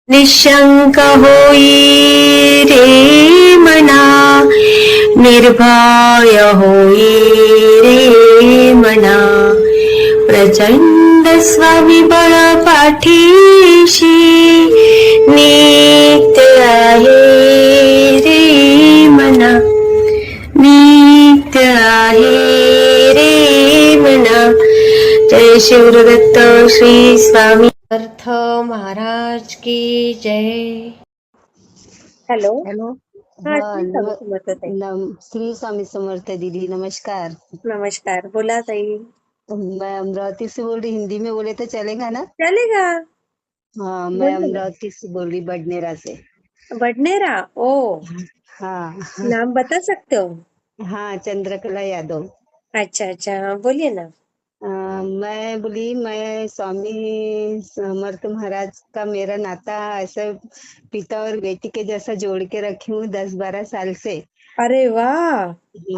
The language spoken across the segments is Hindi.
निशंक होई रे मना, निर्भय होई रे मना, प्रचंड स्वविबळ पाठीशी नित्य आहे रे मना, नित्य आहे रे मना. जय शिवदत्त श्री स्वामी अर्थ महाराज की जय. हॅलो. हॅलो. हा, हा श्री स्वामी समर्थ ताई. श्री स्वामी समर्थ दीदी, नमस्कार. नमस्कार, बोला ताई. मैं अमरावती से बोल रही, हिंदी में बोले तो चलेगा ना? चलेगा, हाँ, मैं बोलिए ना. अमरावती से बोल रही, बडनेरा से. बडनेरा. ओ, हाँ. नाम बता सकते हो? हाँ, चंद्रकला यादव. अच्छा अच्छा, हाँ, बोलिए ना. मैं बोली, मैं स्वामी समर्थ महाराज का मेरा नाता ऐसा पिता और बेटी के जैसा जोड़ के रखी हूँ 10-12 साल से. अरे वाह.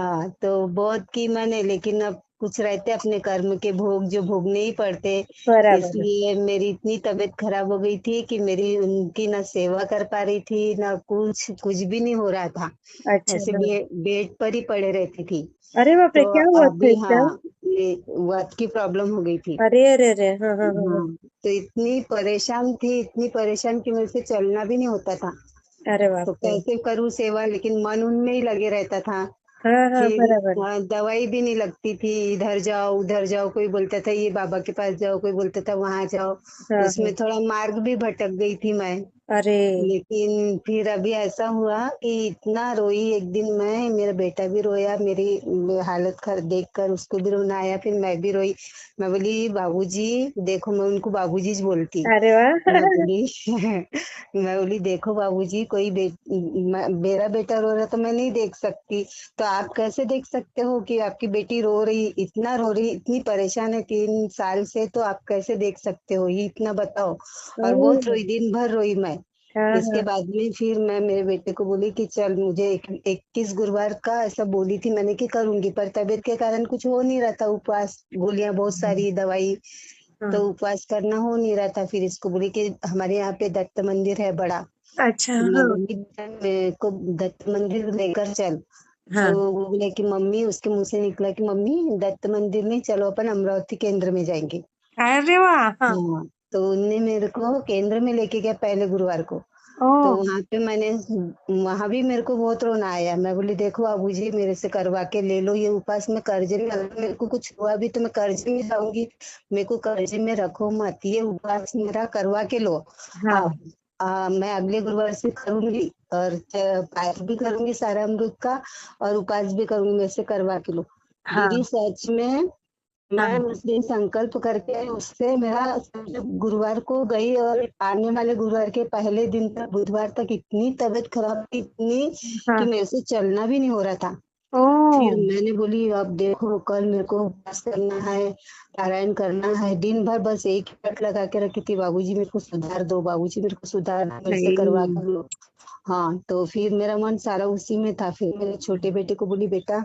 हाँ, तो बहुत की मैंने, लेकिन अब कुछ रहते अपने कर्म के भोग जो भोगने ही पड़ते. बराबर है. इसलिए मेरी इतनी तबीयत खराब हो गई थी कि मेरी उनकी ना सेवा कर पा रही थी, ना कुछ कुछ भी नहीं हो रहा था. अच्छा, ऐसे हाँ. बेड पर ही पड़े रहती थी. अरे बाप रे, तो क्या हुआ था अभी एकदम? हाँ, ये वात की प्रॉब्लम हो गई थी. अरे अरे अरे, हाँ हाँ हाँ हाँ. हाँ, तो इतनी परेशान थी, इतनी परेशान कि मेरे से चलना भी नहीं होता था. अरे बाप तो रे. कैसे करूँ सेवा, लेकिन मन उनमें ही लगे रहता था. हाँ हाँ, फिर बराबर. दवाई भी नहीं लगती थी, इधर जाओ उधर जाओ, कोई बोलता था ये बाबा के पास जाओ, कोई बोलता था वहां जाओ. हाँ उसमें हाँ. थोड़ा मार्ग भी भटक गई थी मैं. अरे. लेकिन फिर अभी ऐसा हुआ कि इतना रोई एक दिन मैं, मेरा बेटा भी रोया, मेरी हालत देख कर उसको भी रोना आया, फिर मैं भी रोई. मैं बोली बाबूजी देखो, मैं उनको बाबूजी बोलती. अरे वाह. मैं बोली मैं बोली देखो बाबूजी, कोई मेरा बेटा रो रहा तो मैं नहीं देख सकती, तो आप कैसे देख सकते हो कि आपकी बेटी रो रही, इतना रो रही, इतनी परेशान है 3 साल से, तो आप कैसे देख सकते हो, ये इतना बताओ. और बहुत ओ, रोई, दिन भर रोई मैं. हाँ इसके हाँ बाद में फिर मैं मेरे बेटे को बोली कि चल मुझे 21 गुरुवार का ऐसा बोली थी मैंने कि करूंगी, पर तबीयत के कारण कुछ हो नहीं रहा था, उपवास गोलियां बहुत सारी दवाई, तो हाँ. उपवास करना हो नहीं रहा था. फिर इसको बोली कि हमारे यहाँ पे दत्त मंदिर है बड़ा. अच्छा, तो मैं हाँ बोली मेरे को दत्त मंदिर लेकर चल. तो हाँ. वो बोले कि मम्मी, उसके मुंह से निकला कि मम्मी दत्त मंदिर नहीं, चलो अपन अमरावती केंद्र में जाएंगे. अरे वाह, हाँ. हाँ, तो उनने मेरे को केंद्र में लेके गया पहले गुरुवार को. ओ. तो वहां पे मैंने, वहां भी मेरे को बहुत रोना आया. मैं बोली देखो बाबूजी मेरे से करवा के ले लो ये उपास, मैं कर्जे में, अगर मेरे को कुछ हुआ भी तो मैं कर्जे में जाऊंगी, मेरे को कर्जे में रखो मत, ये उपास मेरा करवा के लो हाँ आप. मैं अगले गुरुवार से करूंगी, और पाठ भी करूंगी सारा अमृत का, और उपास भी करूंगी, मेरे से करवा के लो. दीदी हाँ सच में मैं हाँ. उस दिन संकल्प करके उससे मेरा समझो गुरुवार को गई, और आने वाले गुरुवार के पहले दिन तक, बुधवार तक इतनी तबीयत खराब थी, इतनी कि हाँ. मेरे से चलना भी नहीं हो रहा था. ओ. फिर मैंने बोली अब देखो कल मेरे को उपवास करना है, पारायण करना है, दिन भर बस एक ही रट लगा के रखी थी, बाबूजी मेरे को सुधार दो, बाबूजी मेरे को सुधार दो, मेरे से करवा नहीं. कर लो. हाँ, तो फिर मेरा मन सारा उसी में था. फिर मेरे छोटे बेटे को बोली बेटा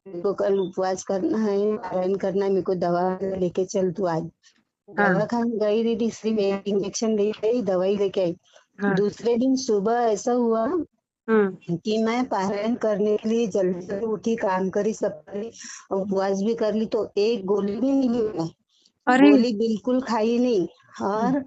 मेरे को कल उपवास करना है, पारायण करना है, मेरे को दवा लेके चल तू आज. हाँ दवा खाने गई दीदी, सिर्फ एक इंजेक्शन ले आई, दवाई लेके आई. हाँ. दूसरे दिन सुबह ऐसा हुआ हम्म. कि मैं पारायण करने के लिए जल्दी जल्दी उठी, काम करी, सब करी, उपवास भी कर ली, तो एक गोली भी नहीं ली मैं. अरे. गोली बिल्कुल खाई नहीं. और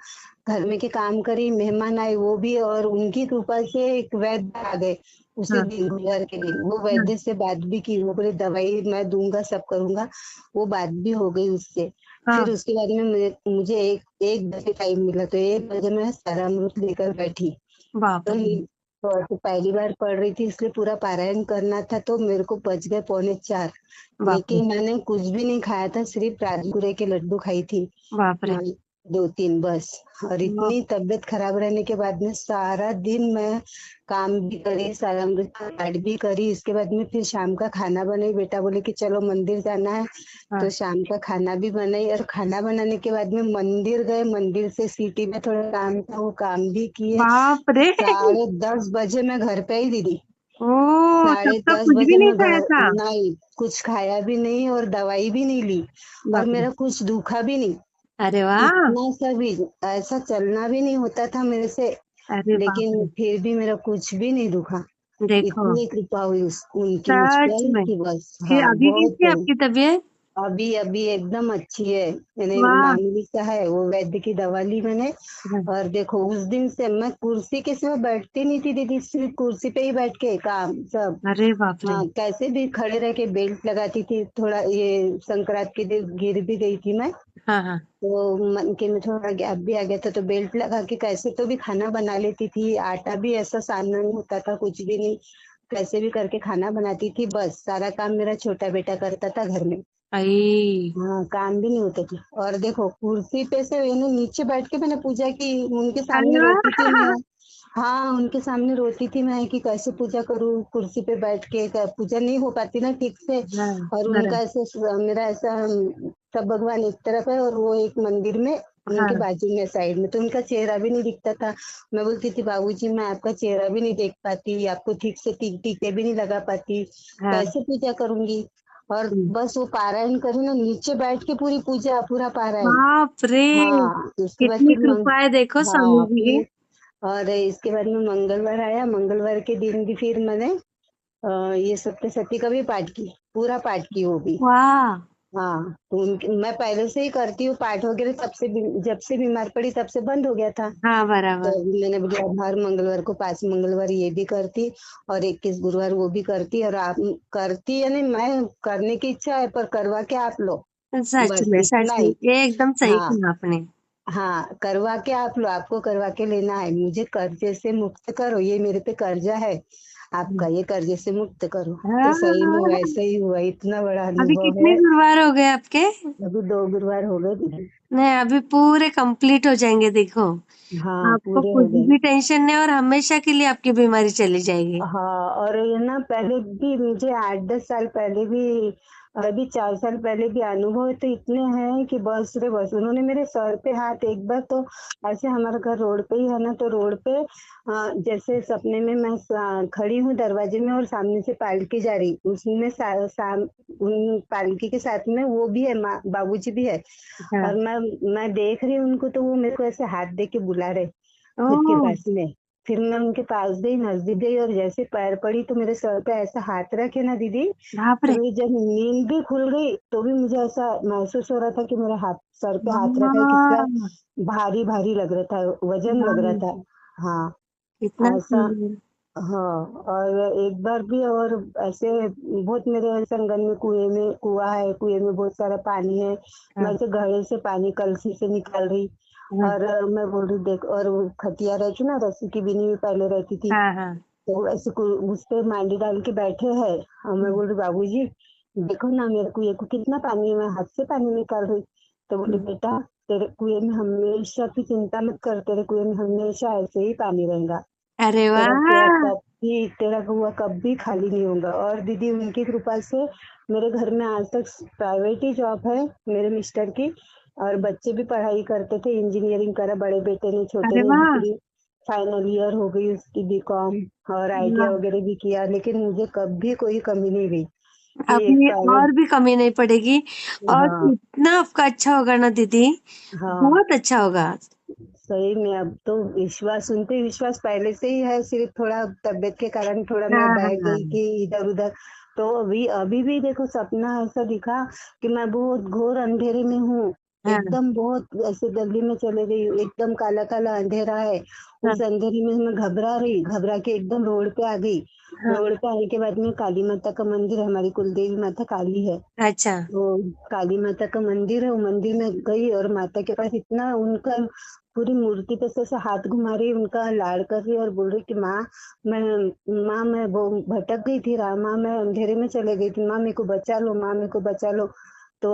घर में के काम करी, मेहमान आए वो भी, और उनकी कृपा से एक वैद्य आ गए उसी हाँ दिन गुरुवार के दिन. वो हाँ वैद्य से बात भी की, वो बोले दवाई मैं दूंगा, सब करूंगा. वो बात भी हो गई उससे. हाँ. फिर उसके बाद में मुझे एक एक बजे टाइम मिला, तो 1 बजे मैं सारा अमृत लेकर बैठी. बाप तो रे. तो पहली बार पढ़ रही थी, इसलिए पूरा पारायण करना था, तो मेरे को बज गए 3:45. बाप रे. लेकिन मैंने कुछ भी नहीं खाया था, सिर्फ राजगुरे के लड्डू खाई थी. बाप रे. हाँ, 2-3 बस. और बाप. इतनी तबीयत खराब रहने के बाद में सारा दिन मैं काम भी करी, सारा अमृत का पाठ भी करी. इसके बाद में फिर शाम का खाना बनाई, बेटा बोले कि चलो मंदिर जाना है, तो हाँ. शाम का खाना भी बनाई. और खाना बनाने के बाद में मंदिर गए, मंदिर से सिटी में थोड़ा काम था, वो काम भी किए. बाप रे. 10:30 बजे मैं घर पे आई दीदी. ओ, तब साढ़े तक दस कुछ भी बजे नहीं मैं खाया घर, था? नहीं कुछ खाया भी नहीं और दवाई भी नहीं ली, और बाप रे. मेरा कुछ दुखा भी नहीं. अरे वाह. इतना सा भी ऐसा चलना भी नहीं होता था मेरे से. अरे बाप लेकिन रे, फिर भी मेरा कुछ भी नहीं दुखा। देखो इतनी कृपा हुई उनकी मुझ सच पर में। कि बस, फिर हाँ अभी कैसी है बहुत। आपकी तबीयत? अभी अभी एकदम अच्छी है। मैंने वाह। मामूली सा है, वो वैद्य की दवा ली मैंने। हाँ, और देखो उस दिन से मैं कुर्सी के सिवा बैठती नहीं थी दीदी, सिर्फ कुर्सी पे ही बैठ के काम सब। अरे बाप रे। हाँ, कैसे भी खड़े रह के बेल्ट लगाती थी। थोड़ा ये संक्रांत के दिन गिर भी गई थी मैं, हाँ हाँ। तो मन के में थोड़ा गैप भी आ गया था, तो बेल्ट लगा के कैसे तो भी खाना बना लेती थी। आटा भी ऐसा सानना नहीं होता था, कुछ भी नहीं, कैसे भी करके खाना बनाती थी। बस सारा काम मेरा छोटा बेटा करता था घर में। आई। हाँ, काम भी नहीं होते थे। और देखो कुर्सी पे से मैंने नीचे बैठ के मैंने पूजा की, उनके अरे सामने रोती थी वाह। मैं। हाँ, उनके सामने रोती थी मैं कि कैसे पूजा करूँ कुर्सी पे बैठ के, पूजा नहीं हो पाती ना ठीक से। हाँ, और बराबर। उनका ऐसे मेरा ऐसा सब भगवान एक तरफ है और वो एक मंदिर में उनके हाँ। बाजू में साइड में, तो उनका चेहरा भी नहीं दिखता था। मैं बोलती थी बाबूजी मैं आपका चेहरा भी नहीं देख पाती, आपको ठीक से टीके भी नहीं लगा पाती, हाँ। कैसे पूजा करूंगी। और हम्म। बस वो पारायण करी ना, नीचे बैठ के पूरी पूजा, पूरा पारायण। बाप रे, हाँ, उसके बाद कितनी फिर कृपा है देखो स्वामी हाँ जी की। फिर, और इसके बाद में मंगलवार आया, मंगलवार के दिन भी फिर मैंने ये सप्तशती का भी पाठ की, पूरा पाठ की वो भी। वाह। हाँ, तो मैं पहले से ही करती हूँ पाठ वगैरह, तब से जब से बीमार पड़ी तब से बंद हो गया था। हाँ, तो बराबर। मैंने बोला अब हर मंगलवार को 5 मंगलवार ये भी करती, और 21 गुरुवार वो भी करती। और आप करती, यानी मैं करने की इच्छा है, पर करवा के आप लो, सच बस में, सच इतना में, ही। ये एकदम सही हाँ कहा आपने। हाँ, करवा के आप लो, आपको करवा के लेना है। मुझे कर्जे से मुक्त करो, ये मेरे पे कर्जा है आपका, ये कर्जे से मुक्त करो। तो सही में हाँ। वैसे ही हुआ, इतना बड़ा अभी अनुभव कितने है। गुरुवार हो गए आपके? अभी 2 गुरुवार हो गए दीदी। नहीं, अभी पूरे कंप्लीट हो जाएंगे देखो। हाँ, आपको पूरे कुछ हो गए। भी टेंशन नहीं और हमेशा के लिए आपकी बीमारी चली जाएगी। हाँ, और ये ना पहले भी मुझे 8-10 साल पहले भी, अभी 4 साल पहले भी अनुभव तो इतने हैं कि बस रे बस। उन्होंने मेरे सर पे हाथ एक बार तो, ऐसे हमारा घर रोड पे ही है ना, तो रोड पे जैसे सपने में मैं खड़ी हूँ दरवाजे में, और सामने से पालकी जा रही, उसमें उन पालकी के साथ में वो भी है, माँ बाबूजी भी है। हाँ। और मैं देख रही हूँ उनको, तो वो मेरे को ऐसे हाथ दे के बुला रहे खुद के ओह। पास में। फिर मैं उनके पास गई, नजदीक गई, और जैसे पैर पड़ी तो मेरे सर पे ऐसा हाथ रखे ना दीदी, बाप तो रे। मेरी जब नींद भी खुल गई तो भी मुझे ऐसा महसूस हो रहा था कि मेरे हाथ, सर पे हाथ रखा है किसका, हाँ। भारी भारी लग रहा था, वजन लग रहा हाँ, था। हाँ, कितना ऐसा। सुंदर। हाँ, और एक बार भी, और ऐसे बहुत मेरे संगन में कुआं है, कुएं में बहुत सारा पानी है। मैं हाँ। ऐसे घड़े से पानी कलसी से निकाल रही, हाँ। और मैं बोल रही देख, और वो खटिया रहती ना, रस्सी की बिनी हुई पहले रहती थी, हाँ। हाँ। तो ऐसे उस पे मांडी डाल के बैठे हैं। और मैं बोल रही बाबूजी देखो ना, मेरे कुएं को कितना पानी है, मैं हाथ से पानी निकाल रही। तो बोले हम्म। बेटा, तेरे कुएं में हमेशा, तू चिंता मत कर, तेरे कुएं में हमेशा ऐसे ही पानी रहेगा। अरे तेरा कुआं वाह। कभी, तेरा कुआं कभी खाली नहीं होगा। और दीदी उनकी कृपा से मेरे घर में आज तक प्राइवेट ही जॉब है मेरे मिस्टर की, और बच्चे भी पढ़ाई करते थे, इंजीनियरिंग करा बड़े बेटे ने, छोटे अरे ने वाह। डिग्री फाइनल ईयर हो गई उसकी बीकॉम, और आईटीआई वाह। वगैरह भी किया, लेकिन मुझे कभी कोई कमी नहीं हुई कि एक अभी प्राइवेट। और भी कमी नहीं पड़ेगी। और हाँ इतना आपका अच्छा होगा ना दीदी, हाँ, बहुत अच्छा होगा। सही में अब तो विश्वास, उन पे विश्वास पहले से ही है, सिर्फ थोड़ा तबीयत के कारण थोड़ा मैं हाँ। बह हाँ। गई कि इधर उधर। तो अभी अभी भी देखो सपना ऐसा दिखा कि मैं बहुत घोर अंधेरे में हूँ, हाँ। एकदम बहुत ऐसे गली में चले गई हूँ, एकदम काला काला अंधेरा है। हाँ। उस अंधेरे में मैं घबरा रही, घबरा के एकदम रोड पे आ गई। हाँ। रोड पे आने के बाद में काली माता का मंदिर, हमारी कुलदेवी माता काली है, अच्छा। वो काली माता का मंदिर है। वो मंदिर में गई, और माता के पास इतना उनका पूरी मूर्ति पे से ऐसे हाथ घुमा रही, उनका लाड़ कर रही, और बोल रही कि मैं वो भटक गई थी, माँ मैं अंधेरे में चले गई थी, माँ मेरे को बचा लो, माँ मेरे को बचा लो। तो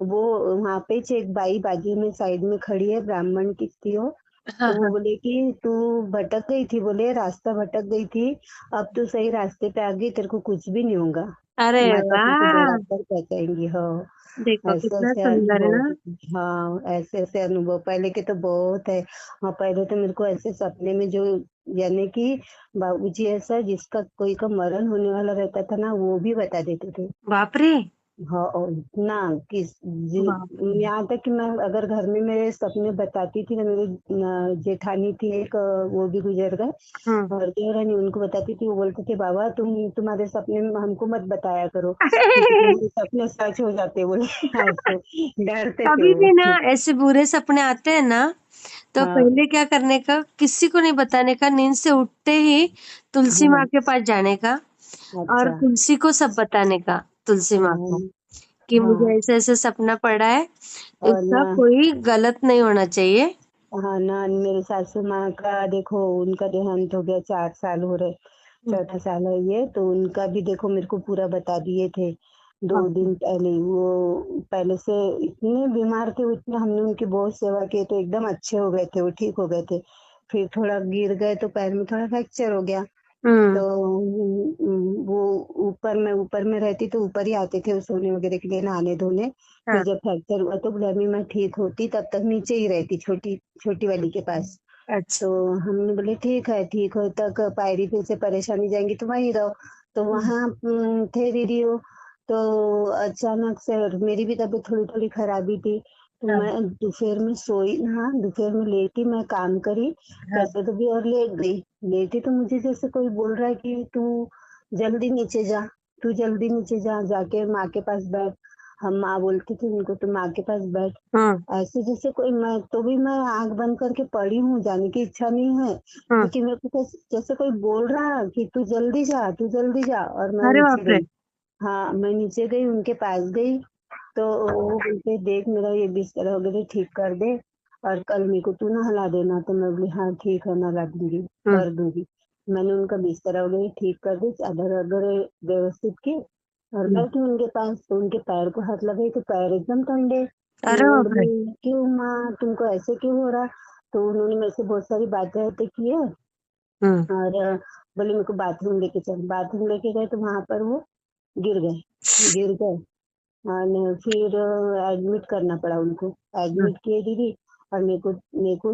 वो वहां पे ही एक बाई बाजू में साइड में खड़ी है, ब्राह्मण की थी वो। हाँ। तो वो हाँ। बोले कि तू भटक गई थी, बोले रास्ता भटक गई थी, अब तू सही रास्ते पे आ गई, तेरे को कुछ भी नहीं होगा, अरे माता तुझे वाह। बराबर पहुंचाएंगी। हाँ, देखो ऐसे कितना ऐसे सुंदर है अनुभव। ना। हाँ, ऐसे ऐसे अनुभव पहले के तो बहुत है। हाँ, पहले तो मेरे को ऐसे सपने में जो, यानी कि बाबूजी ऐसा जिसका कोई का मरण होने वाला रहता था ना, वो भी बता देते थे। बाप रे। हाँ, और इतना बाप रे। यहाँ तक कि मैं अगर घर में मेरे सपने बताती थी ना, मेरी जेठानी थी एक, वो भी गुजर गए, हम्म। और देवरानी, उनको बताती थी, वो बोलते थे बाबा तुम्हारे सपने में हमको मत बताया करो, क्योंकि तुम्हारे सपने सच हो जाते बोले। ऐसे डरते थे कभी वो। भी ना ऐसे बुरे सपने आते हैं ना, तो हाँ, पहले क्या करने का, किसी को नहीं बताने का, नींद से उठते ही तुलसी माँ हाँ, के पास जाने का और अच्छा, तुलसी को सब बताने का, तुलसी माँ को, हाँ, कि मुझे हाँ, ऐसे ऐसे सपना पड़ा है, और इसका ना, कोई गलत नहीं होना चाहिए। हाँ ना, मेरे सासू माँ का देखो, उनका देहांत हो गया, 4 साल हो रहे, हम्म। चौथा साल है ये, तो उनका भी देखो मेरे को पूरा बता दिए थे, दो बाप रे। दिन पहले ही। वो पहले से इतने बीमार थे, इतने हमने उनकी बहुत सेवा की, तो एकदम अच्छे हो गए थे, वो ठीक हो गए थे। फिर थोड़ा गिर गए तो पैर में थोड़ा फ्रैक्चर हो गया। तो हम्म। वो ऊपर में रहती तो ऊपर ही आते थे सोने वगैरह के लिए, नहाने धोने। फिर हाँ। जब फ्रैक्चर हुआ तो बोला मैं ठीक होती तब तक नीचे ही रहती, छोटी छोटी वाली के पास। अच्छा। तो हमने बोले ठीक है, ठीक हो तक पायरी पे से परेशानी जाएंगी तो वहीं रहो। तो हम्म। वहां थे दीदी वो। तो अचानक से, और मेरी भी तबीयत थोड़ी थोड़ी खराबी थी, तो हाँ। मैं दोपहर में सोई ना, दोपहर में लेटी, मैं काम करी हाँ। कैसे तो भी, और लेट गई। लेटी तो मुझे जैसे कोई बोल रहा है कि तू जल्दी नीचे जा, तू जल्दी नीचे जा, जाके माँ के पास बैठ। हम माँ बोलती थी उनको, तो माँ के पास बैठ। हम्म। ऐसे जैसे कोई, मैं तो भी मैं आंख बंद करके पड़ी हूँ, जाने की इच्छा नहीं है, हम्म। लेकिन मेरे को जैसे कोई बोल रहा है कि तू जल्दी जा, तू जल्दी जा, और मैं अरे नीचे बाप रे। गई। हाँ, मैं नीचे गई, उनके पास गई। तो वो बोलते देख मेरा ये बिस्तर वगैरह ठीक कर दे, और कल मेरे को तू नहला देना। तो मैं बोली हाँ ठीक है, नहला दूंगी, हम्म। कर दूंगी। मैंने उनका बिस्तर वगैरह ठीक कर दी, चादर वगैरह व्यवस्थित की, और हम्म। बैठी उनके पास। तो उनके पैर को हाथ लगे तो पैर एकदम ठंडे। अरे मैं बाप रे। बोली क्यों माँ, तुमको ऐसे क्यों हो रहा? तो उन्होंने मेरे से बहुत सारी बातें बातें की है, हम्म। और बोले मेरे को बाथरूम लेके चल। बाथरूम लेके गए तो वहां पर वो गिर गए, गिर गए। और फिर एडमिट करना पड़ा उनको, हम्म। एडमिट किए दीदी। और मेरे को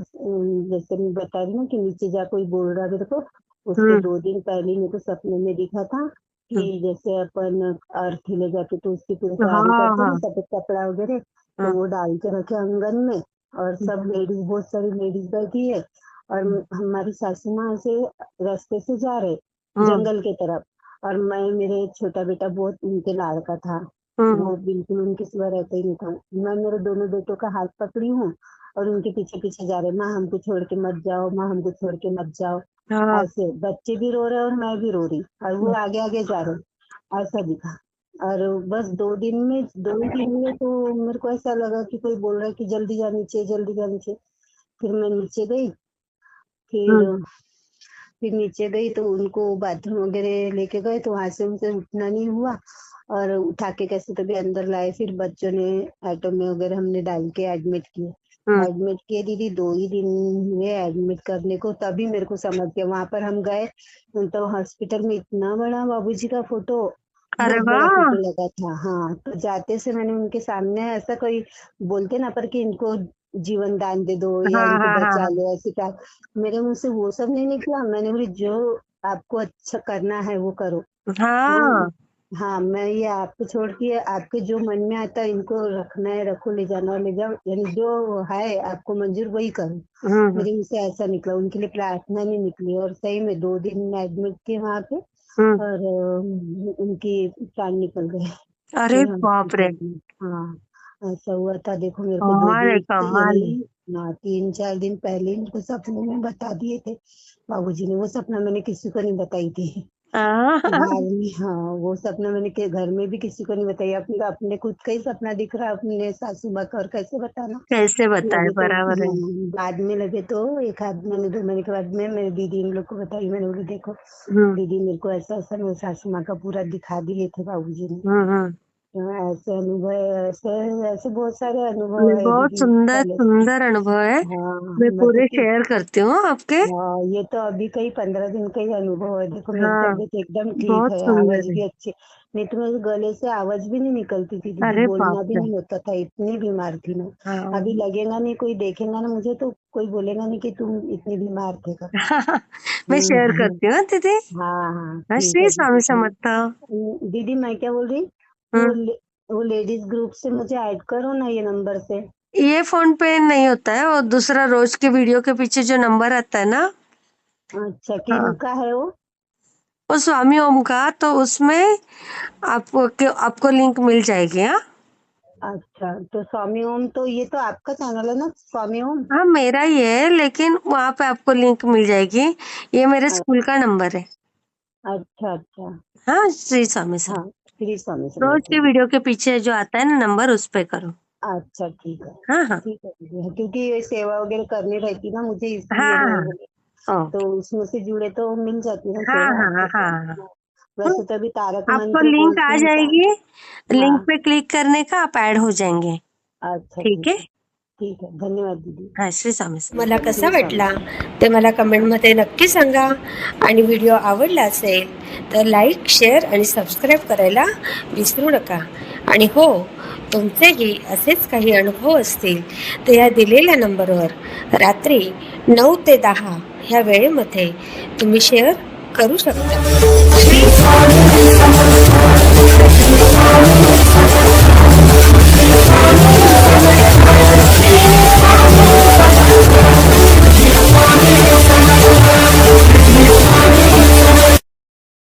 जैसे मैं बता रही हूँ कि नीचे जा कोई बोल रहा मेरे को, उसके हम्म। 2 दिन पहले मेरे को सपने में दिखा था कि हम्म। जैसे अपन अर्थ ले जाते तो उसकी पूरी हाँ। तैयारी करते ना, हाँ। सफेद कपड़ा वगैरह, तो हाँ। वो डाल के रखे आंगन में। और हम्म। सब लेडीज, बहुत सारी लेडीज बैठी है, और हमारी सासू माँ से रास्ते से जा रहे हम्म। जंगल के तरफ। और मैं, मेरे छोटा बेटा बहुत उनके लाड़ का था, हम्म। वो बिल्कुल उनके सिवा रहता ही नहीं था। मैं मेरे दोनों बेटों का हाथ पकड़ी हूँ, और उनके पीछे पीछे जा रहे, माँ हमको छोड़ के मत जाओ, माँ हमको छोड़ के मत जाओ। हाँ। ऐसे बच्चे भी रो रहे और मैं भी रो रही, और वो आगे आगे जा रहे, ऐसा दिखा। और बस 2 दिन में तो मेरे को ऐसा लगा कि कोई बोल रहा है कि जल्दी जा नीचे, जल्दी जा नीचे। फिर मैं नीचे गई। फिर हम्म। फिर नीचे गई तो उनको बाथरूम वगैरह लेके गए, तो वहां से उनसे उठना नहीं हुआ, और उठा के कैसे तो भी अंदर लाए। फिर बच्चों ने ऑटो में वगैरह हमने डाल के एडमिट किए। हम्म। एडमिट किए दीदी, 2 ही दिन हुए एडमिट करने को, तभी मेरे को समझ गया। वहां पर हम गए तो हॉस्पिटल में इतना बड़ा बाबूजी का फोटो, अरे बहुत बड़ा वाह। फोटो लगा था। हाँ, तो जाते से मैंने उनके सामने, ऐसा कोई बोलते ना पर कि इनको जीवन दान दे दो या हाँ इनको हाँ हाँ बचा हाँ। लो, ऐसे क्या। मेरे मुंह से वो सब नहीं निकला। मैंने बोली जो आपको अच्छा करना है वो करो। हाँ, हाँ। हाँ, मैं ये आपको छोड़ के, आपके जो मन में आता है इनको रखना है रखो, ले जाना है ले जाओ, यानी जो है आपको मंजूर वही करो। हम्म। मेरे मुंह से ऐसा निकला, उनके लिए प्रार्थना नहीं निकली। और सही में 2 दिन एडमिट थे वहां पे, हम्म। और उनकी प्राण निकल गए अरे फिर बाप रे। हॉस्पिटल में। हाँ, ऐसा हुआ था। देखो मेरे को दो कमाल है, दिन कमाल है। यही ना, 3-4 दिन पहले इनको सपने में बता दिए थे बाबूजी ने। वो सपना मैंने किसी को नहीं बताई थी हाँ। बाद में। हाँ, वो सपना मैंने के घर में भी किसी को नहीं बताई। अपने अपने खुद का ही सपना दिख रहा, अपने सासू माँ का, और कैसे बताना। कैसे बताए, लगे तो बराबर है। हाँ, बाद में लगे तो 1 आध महीने 2 महीने के बाद में मेरी दीदी इन लोग को बताई। मैंने बोली देखो हम्म। दीदी, मेरे को ऐसा ऐसा मेरे सासू माँ का पूरा दिखा दिए थे बाबूजी ने। हम्म। हाँ, ऐसे अनुभव है, ऐसे ऐसे बहुत सारे अनुभव नहीं, है बहुत दीदी सुंदर पहले से। सुंदर अनुभव है। हाँ, मैं मैं तो पूरे शेयर करती हूँ आपके। हाँ, ये तो अभी कई 15 दिन का ही अनुभव है। देखो मेरी हाँ, तबीयत एकदम ठीक बहुत है, आवाज सुंदर है। भी अच्छी। नहीं तो मेरे गले से आवाज भी नहीं निकलती थी दीदी, अरे बाप बोलना भी रे। नहीं होता था, इतनी बीमार थी मैं। अभी हाँ। लगेगा नहीं, कोई देखेगा ना मुझे तो कोई बोलेगा नहीं कि तुम इतनी बीमार थे करके। मैं शेयर हम्म, करती हूँ दीदी। हाँ हाँ, हाँ, ठीक श्री है स्वामी दीदी। समर्थ। दीदी मैं क्या बोल रही, वो हम्म। वो लेडीज ग्रुप से मुझे ऐड करो ना, ये नंबर से। ये फोन पे नहीं होता है, और दूसरा रोज के वीडियो के पीछे जो नंबर आता है ना, अच्छा, हाँ, किनका है वो? वो स्वामी ओम का, तो उसमें आपको लिंक मिल जाएगी। हाँ अच्छा, तो स्वामी ओम, तो ये तो आपका चैनल है ना, स्वामी ओम? हाँ, मेरा ही है, लेकिन वहां पे आपको लिंक मिल जाएगी। ये मेरे स्कूल का नंबर है। अच्छा अच्छा। हाँ, श्री स्वामी सर। हाँ, श्री स्वामी रोज के समर्थ। वीडियो के पीछे जो आता है ना नंबर, उस पे करो। अच्छा, ठीक है। हाँ हाँ ठीक है दीदी, हाँ, क्योंकि ये सेवा वगैरह करनी रहती ना मुझे, इसलिए हाँ मैं हाँ। बोली। तो ओके। उसमें से जुड़े तो मिल जाती है हाँ सेवा हाँ आपके हाँ साथ। हाँ। हाँ, वैसे तो अभी तारक आपको मंत्र लिंक आ बोलती हूँ जाएगी, लिंक हाँ। पे क्लिक करने का आप ऐड हो जाएंगे। अच्छा, ठीक है। ठीक है, धन्यवाद दीदी। हाँ, श्री स्वामी मला समर्थ। कसा श्री स्वामी वाटला समर्थ। ते मला कमेंटमध्ये नक्की सांगा. आणि व्हिडिओ आवडला असेल तर लाईक, शेअर आणि सबस्क्राईब करायला विसरू नका. आणि हो, तुमचेही असेच काही अनुभव असतील तर या दिलेल्या नंबरवर रात्री 9 ते 10 ह्या वेळेमध्ये तुम्ही शेअर करू शकता.